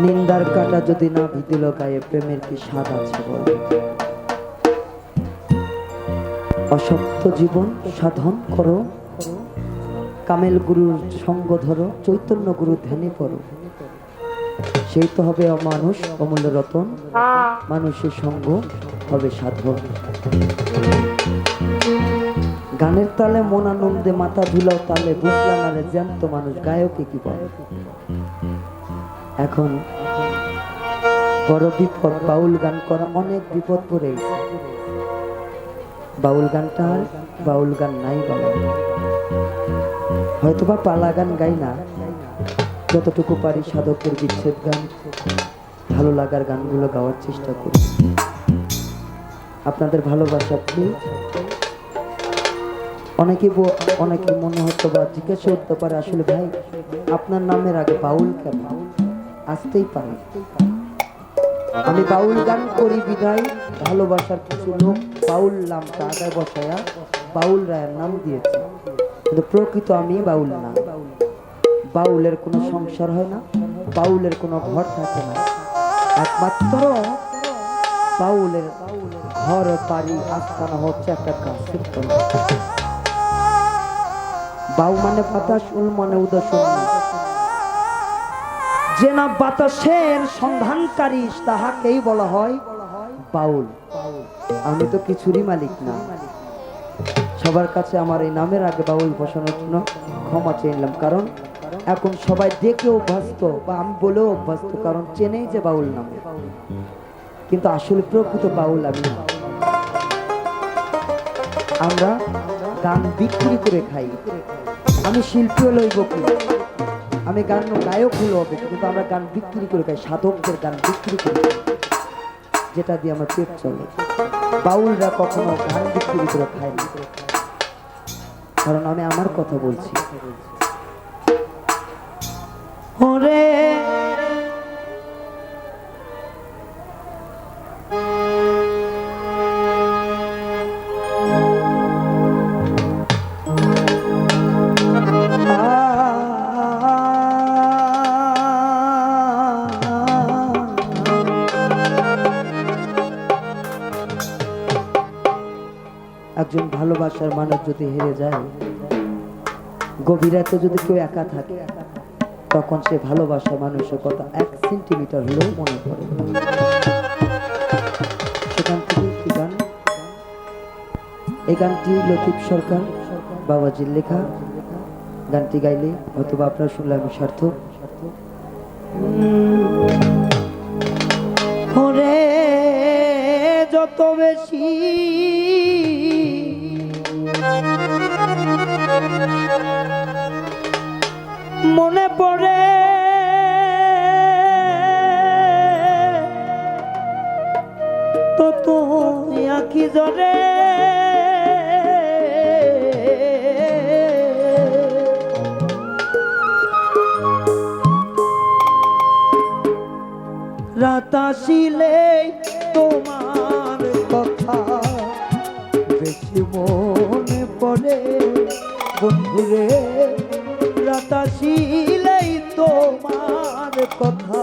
নিন্দার কাটা যদি না ভিদিল গায়ে, প্রেমের কি স্বাদ আছে বল? অসত্য জীবন সাধন করো, কামেল গুরুর সঙ্গ ধরো, চৈতন্য গুরু ধ্যানে পড়ো, সেই তো হবে অমানুষ অমূল্য রতন, মানুষের সঙ্গ হবে সাধন। গানের তালে মন আনন্দে মাথা ধুলাও তালে, বুঝলাম আরে জ্যান্ত মানুষ গায়কে কি বলে। এখন বড় বিপদ, বাউল গান করা অনেক বিপদ পড়ে গেছে। বাউল গানটা আর বাউল গান নাই বলে, হয়তোবা পালা গান গাই না, যতটুকু পারি সাধকের বিচ্ছেদ গান, ভালো লাগার গানগুলো গাওয়ার চেষ্টা করি। আপনাদের ভালোবাসা প্লিজ। অনেকে মনে হতো বা জিজ্ঞাসা করতে পারে, আসলে ভাই আপনার নামের আগে বাউল কেন? আসতেই পারে, আমি বাউল গান করি বিধায় ভালোবাসার কিছু লোক বাউল নামটা আগে বসায়া বাউল রায়ের নাম দিয়েছে, কিন্তু প্রকৃত আমি বাউল না। বাউলের কোনো সংসার হয় না, বাউলের কোনো ঘর থাকে না, একমাত্র বাউলের ঘর বাড়ি আস্থানা হচ্ছে একটা গাছের তলা। বাউ মানে বাতাস, উল মানে উদাসন, যে না বাতাসের সন্ধানকারী তাহাকেই বলা হয় বাউল। আমি তো কিছুরই মালিক না। সবার কাছে আমার এই নামের আগে বাউল বসানোর জন্য ক্ষমা চাইলাম, কারণ এখন সবাই দেখে অভ্যস্ত বা আমি বলেও অভ্যস্ত, কারণ চেনেই যে বাউল নামে, কিন্তু আসলে প্রকৃত বাউল আমি না। আমরা গান বিক্রি করে খাই। আমি শিল্পীও লইব কি, আমি গান গায়ক হলো হবে, কিন্তু আমরা গান বিক্রি করে খাই, সাধকদের গান বিক্রি করে খাই, যেটা দিয়ে আমার পেট চলে। বাউলরা কখনো গান বিক্রি করে খায় না, কারণ আমি আমার কথা বলছি। ওরে একজন ভালোবাসার মানুষ যদি হেরে যায়, গভীর রাতে যদি কেউ একা থাকে, তখন সে ভালোবাসার মানুষের কথা 1 সেন্টিমিটার হলেও মনে পড়ে। সেখান থেকে কি গান, এই গানটি লতিফ সরকার বাবাজির লেখা। গানটি গাইলে হয়তোবা আপনারা শুনলে আমি সার্থক। ওরে যত বেশি মনে পড়ে তত আঁখি জরে, রাত আসিলে তোমার কথা বেশি মনে পড়ে বন্ধুরে, রাত আসিলেই তোমার কথা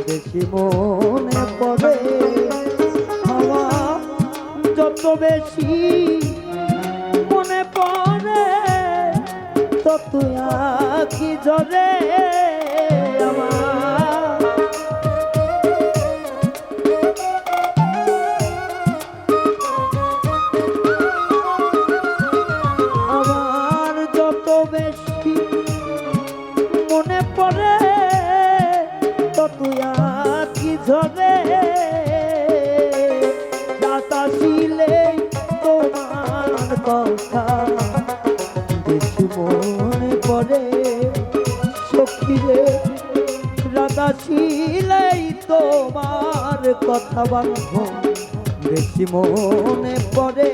বেশি মনে পড়ে। আমার যত বেশি মনে পড়ে তত আঁখি ঝরে। আমার যত বেশি মনে পড়ে তত আঁখি ঝরে, রাত আসিলে তোমার কথা বেশি মনে পড়ে সখীরে, রাত আসিলেই তোমার কথা বান্ধব বেশি মনে পড়ে।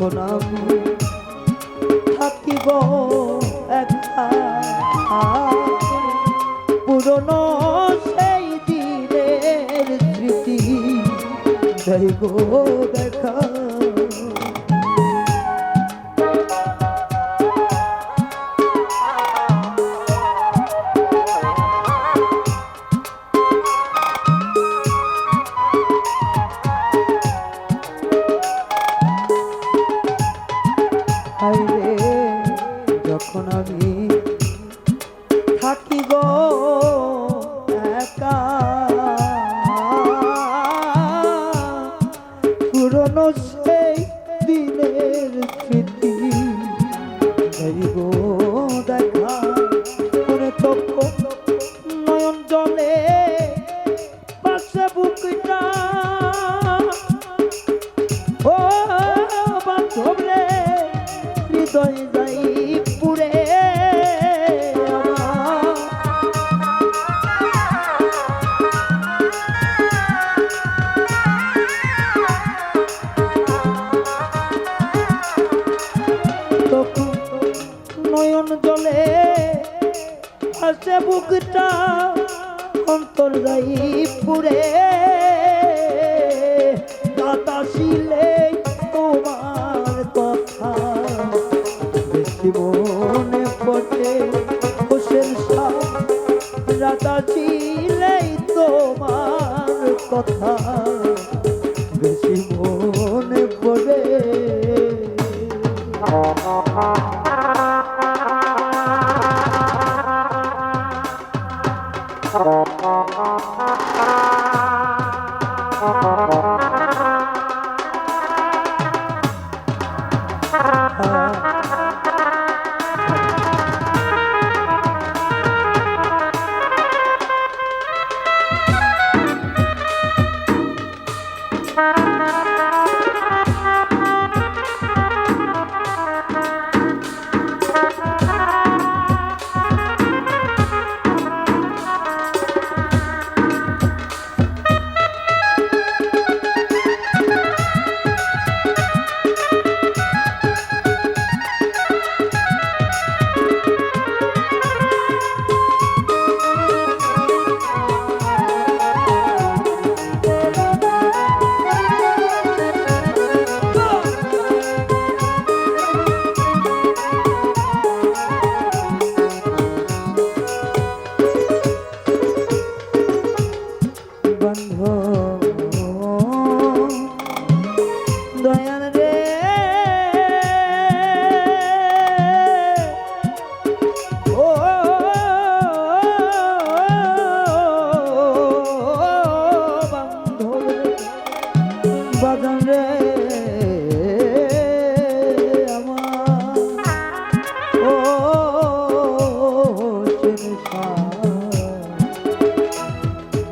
যখন আমি থাকিব একা পুরনো সেই দিনের স্মৃতি দেব দেখা যখন আমি থাকি গো একা পুরনো সেই দিনের স্মৃতি দেব দেখা মনে তখন নয়ন জলে পাশে বুকটা ও বান্ধব রে হৃদয় যাই পুরে তখন নয়ন জলে আসে বুকটা অন্তর যাই পুরে বাতাসিলে তোমার কথা মনে পড়ে হোসেন শাহ রাতা ছিলেই তোমার কথা বেশি মনে পড়ে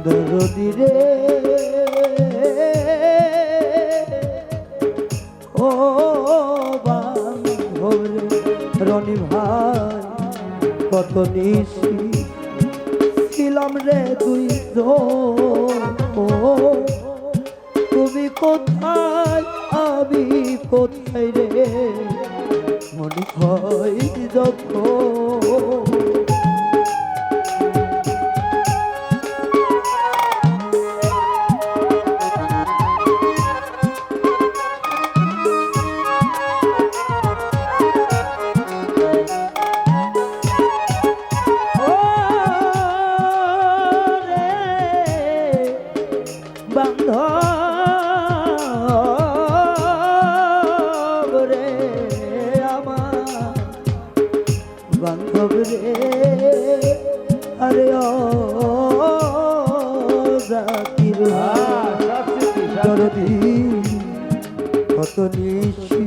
দরদিরে ও বান্ধব রনি ভাই কত নিশি ছিলাম রে তুই তুমি কোথায় আমি কোথায় রে মনে হয় যখন বান্ধব রে আরে ও জাতির দরদি কত নিশি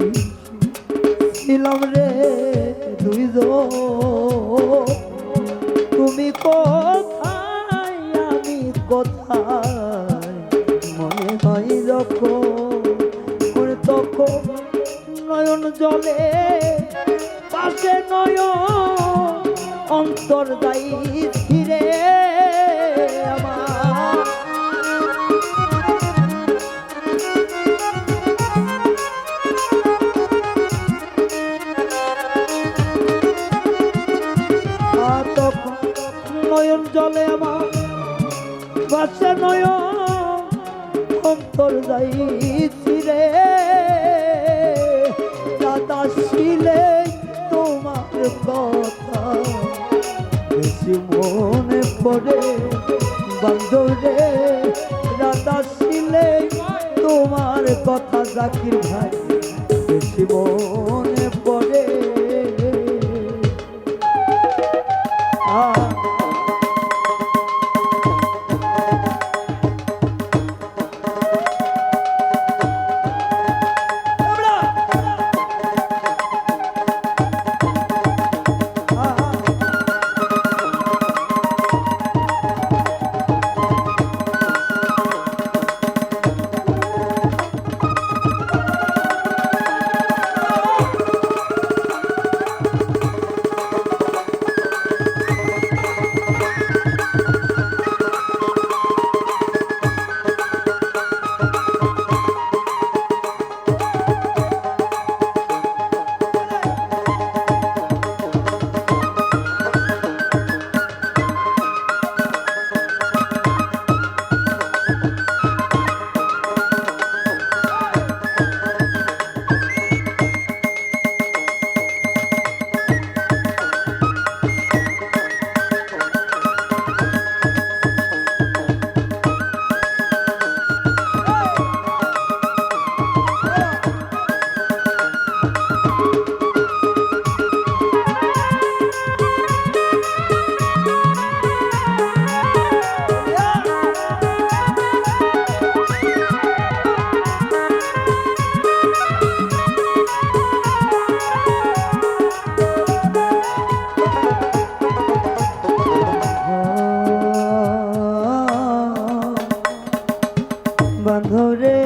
ছিলাম রে দুইজন তুমি কোথায় আমি কোথায় মনে হয় যখন তখন নয়ন জলে পাশে নয়ন অন্তর যাই ফিরে আমার ভাষা নয় অন্তর যাইছি রে দাদা শিলে তোমার কথা বেশি মনে পড়ে বান্ধরে রাধা শিলে তোমার কথা জাকির ভাই বেশি মনে পড়ে বান্ধরে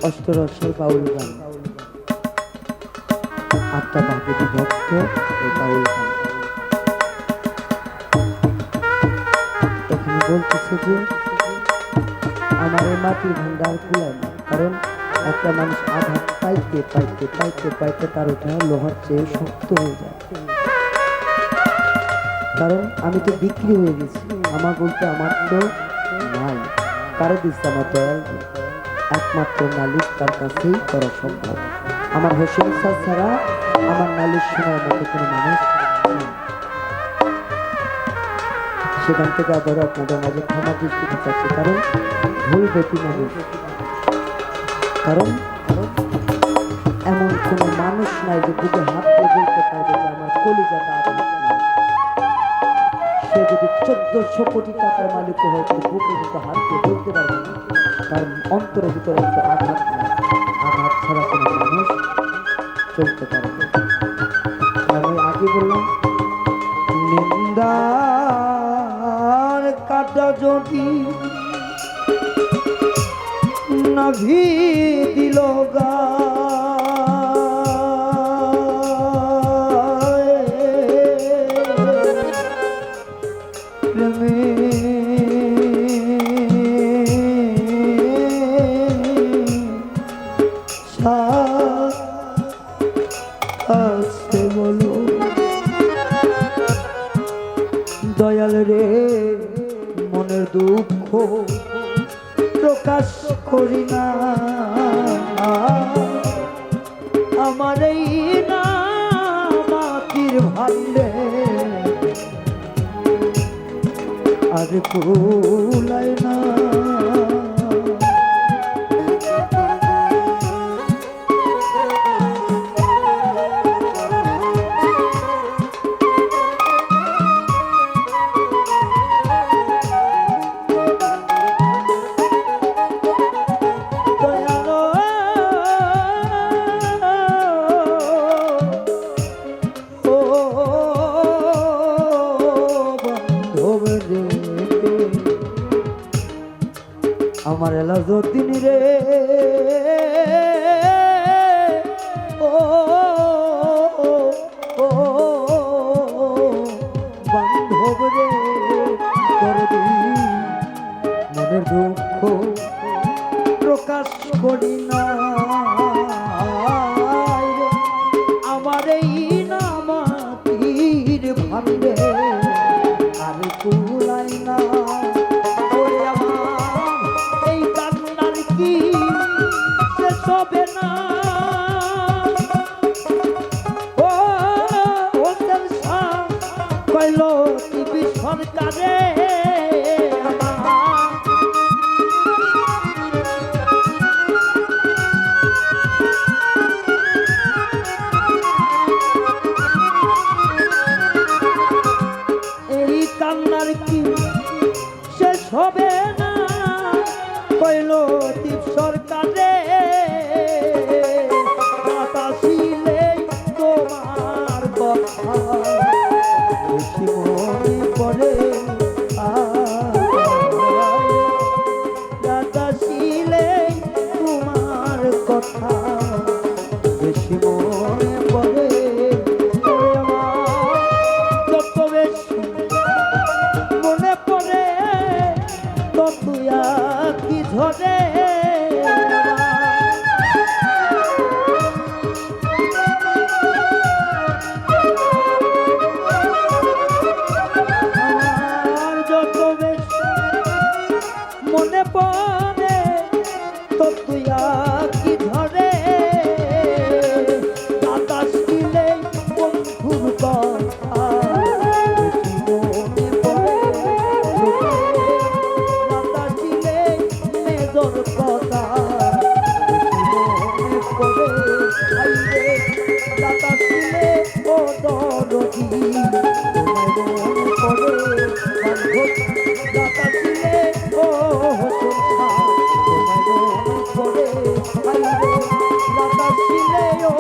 অষ্টরসের বাউল গান আটটা ভাগে বিভক্ত এই বাউল গান এখানে বলতেছে যে আমার এই মাটির ভান্ডার কুলায় না কারণ একটা মানুষ আঘাত পাইতে পাইতে পাইতে পাইতে তার ওটা লোহার চেয়ে শক্ত হয়ে যায় কারণ আমি তো বিক্রি হয়ে গেছি আমার বলতে আমার তো নাই কারে দিচ্ছে আমার দয়াল একমাত্র মালিক তার কাছেই করা সম্ভব আমার হোসেন স্যার ছাড়া আমার নালিশ শোনার মতো কোনো মানুষ নেই সেখান থেকে আবারও আপনাদের মাঝে ক্ষমা দৃষ্টিতে চাচ্ছি কারণ ভুল বেটি মানুষ কারণ এমন কোনো মানুষ নাই যে বুকে হাত দিয়ে বলতে পারবে যে আমার কলিজাটা আঘাত নাই সে যদি 1400 কোটি টাকার মালিক হয় বুকে কিন্তু হাত দিয়ে বলতে পারবে না তার অন্তরের ভিতরে একটা আঘাত নাই আঘাত ছাড়া কোনো মানুষ চলতে পারবে আমি আগে বললাম নিন্দার কাটা যদি নাভি দিল আছে বলো দয়াল রে মনের দুঃখ প্রকাশ করি না আমার এই না মাটির ভান্ডে আর কুলায় না আমার এলাজুদ্দিন রে ও কইল টিভি সরকারে আমার এই কান্নার কি শেষ হবে না কইল টিপ সরকারে বাতাসিলে তোমার কথা বেশি মনে পড়ে বাতাসিলে তোমার কথা বেশি মনে পড়ে যত বেশি মনে পড়ে তত কি ঝরে মনে পড়ে তো তুই কি ধরে বাতাস দিলে বন্ধুর কথা বেশি মনে পড়ে বাতাস দিলে মেজর কথা বেশি মনে পড়ে বাতাস দিলে ও দরদি তোমায় মনে পড়ে বাতাস দিলে ও পড়ে বাতাস দিলে ও